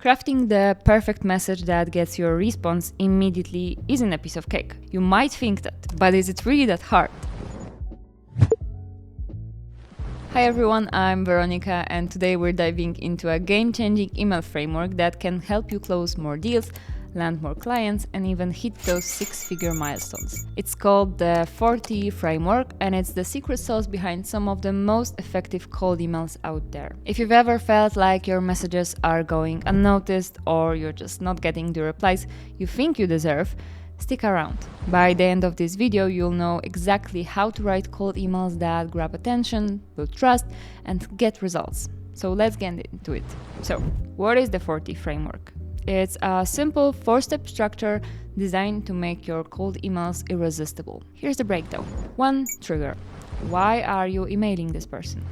Crafting the perfect message that gets your response immediately isn't a piece of cake. You might think that, but is it really that hard? Hi everyone, I'm Veronica, and today we're diving into a game-changing email framework that can help you close more deals, land more clients, and even hit those six-figure milestones. It's called the 40 framework, and it's the secret sauce behind some of the most effective cold emails out there. If you've ever felt like your messages are going unnoticed or you're just not getting the replies you think you deserve, stick around. By the end of this video, you'll know exactly how to write cold emails that grab attention, build trust, and get results. So let's get into it. So, what is the 40 framework? It's a simple 4-step structure designed to make your cold emails irresistible. Here's the breakdown. 1. Trigger. Why are you emailing this person?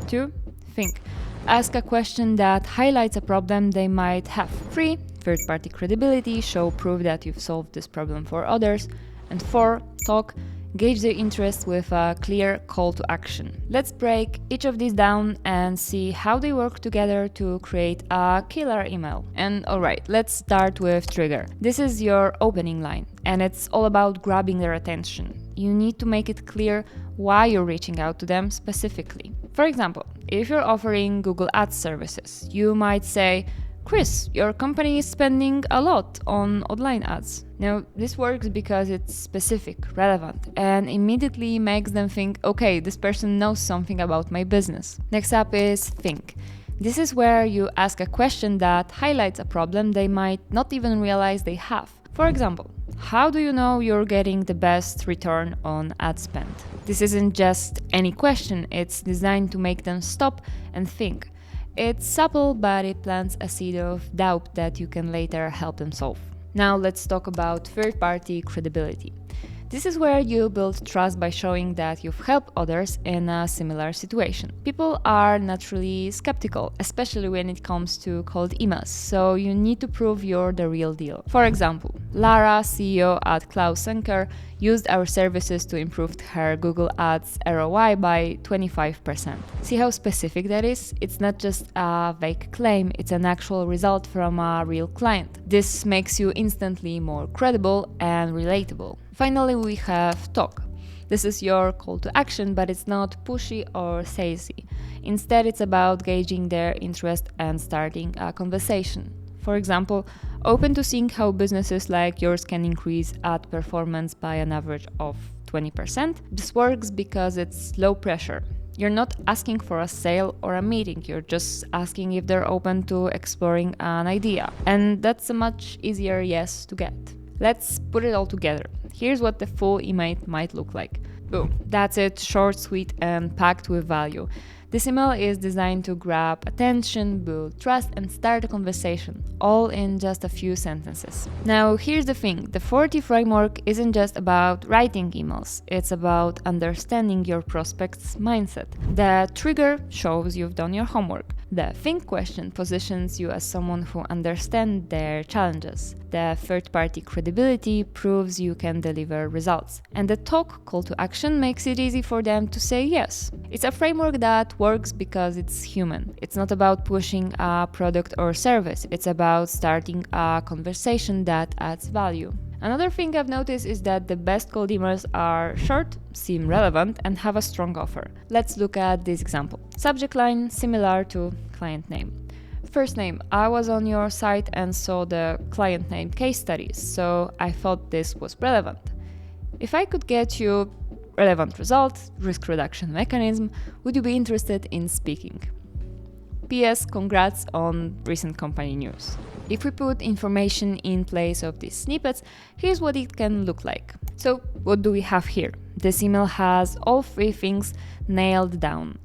2. Think. Ask a question that highlights a problem they might have. 3. Third-party credibility. Show proof that you've solved this problem for others. And 4. Talk. Gauge their interest with a clear call to action. Let's break each of these down and see how they work together to create a killer email. And alright, let's start with trigger. This is your opening line, and it's all about grabbing their attention. You need to make it clear why you're reaching out to them specifically. For example, if you're offering Google Ads services, you might say, "Chris, your company is spending a lot on online ads." Now, this works because it's specific, relevant, and immediately makes them think, okay, this person knows something about my business. Next up is think. This is where you ask a question that highlights a problem they might not even realize they have. For example, how do you know you're getting the best return on ad spend? This isn't just any question, it's designed to make them stop and think. It's subtle, but it plants a seed of doubt that you can later help them solve. Now let's talk about third-party credibility. This is where you build trust by showing that you've helped others in a similar situation. People are naturally skeptical, especially when it comes to cold emails, so you need to prove you're the real deal. For example, Lara, CEO at CloudSyncer, used our services to improve her Google Ads ROI by 25%. See how specific that is? It's not just a vague claim, it's an actual result from a real client. This makes you instantly more credible and relatable. Finally, we have talk. This is your call to action, but it's not pushy or salesy. Instead, it's about gauging their interest and starting a conversation. For example, open to seeing how businesses like yours can increase ad performance by an average of 20%. This works because it's low pressure. You're not asking for a sale or a meeting, you're just asking if they're open to exploring an idea. And that's a much easier yes to get. Let's put it all together. Here's what the full email might look like. Boom. That's it, short, sweet, and packed with value. This email is designed to grab attention, build trust, and start a conversation, all in just a few sentences. Now, here's the thing. The 40 framework isn't just about writing emails. It's about understanding your prospect's mindset. The trigger shows you've done your homework. The think question positions you as someone who understands their challenges. The third-party credibility proves you can deliver results. And the talk call to action makes it easy for them to say yes. It's a framework that works because it's human. It's not about pushing a product or service. It's about starting a conversation that adds value. Another thing I've noticed is that the best cold emails are short, seem relevant, and have a strong offer. Let's look at this example. Subject line similar to client name. First name, I was on your site and saw the client name case studies, so I thought this was relevant. If I could get you relevant results, risk reduction mechanism, would you be interested in speaking? PS, congrats on recent company news. If we put information in place of these snippets, here's what it can look like. So, what do we have here? This email has all 3 things nailed down.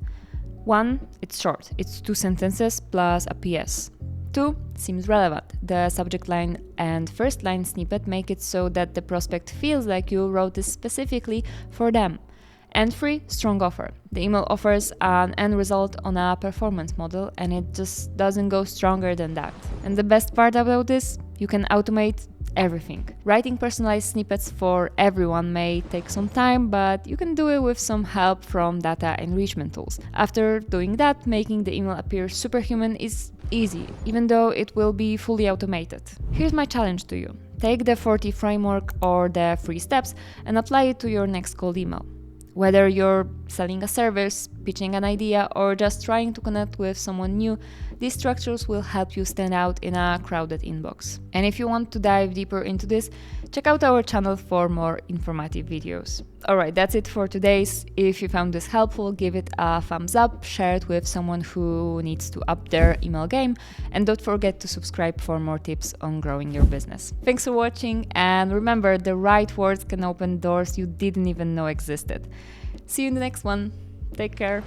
1, it's short, it's 2 sentences plus a PS. 2, seems relevant. The subject line and first line snippet make it so that the prospect feels like you wrote this specifically for them. And 3, strong offer. The email offers an end result on a performance model, and it just doesn't go stronger than that. And the best part about this, you can automate everything. Writing personalized snippets for everyone may take some time, but you can do it with some help from data enrichment tools. After doing that, making the email appear superhuman is easy, even though it will be fully automated. Here's my challenge to you. Take the 40 framework or the 3 steps and apply it to your next cold email. Whether you're selling a service, pitching an idea, or just trying to connect with someone new, these structures will help you stand out in a crowded inbox. And if you want to dive deeper into this, check out our channel for more informative videos. Alright, that's it for today's. If you found this helpful, give it a thumbs up, share it with someone who needs to up their email game, and don't forget to subscribe for more tips on growing your business. Thanks for watching, and remember, the right words can open doors you didn't even know existed. See you in the next one. Take care.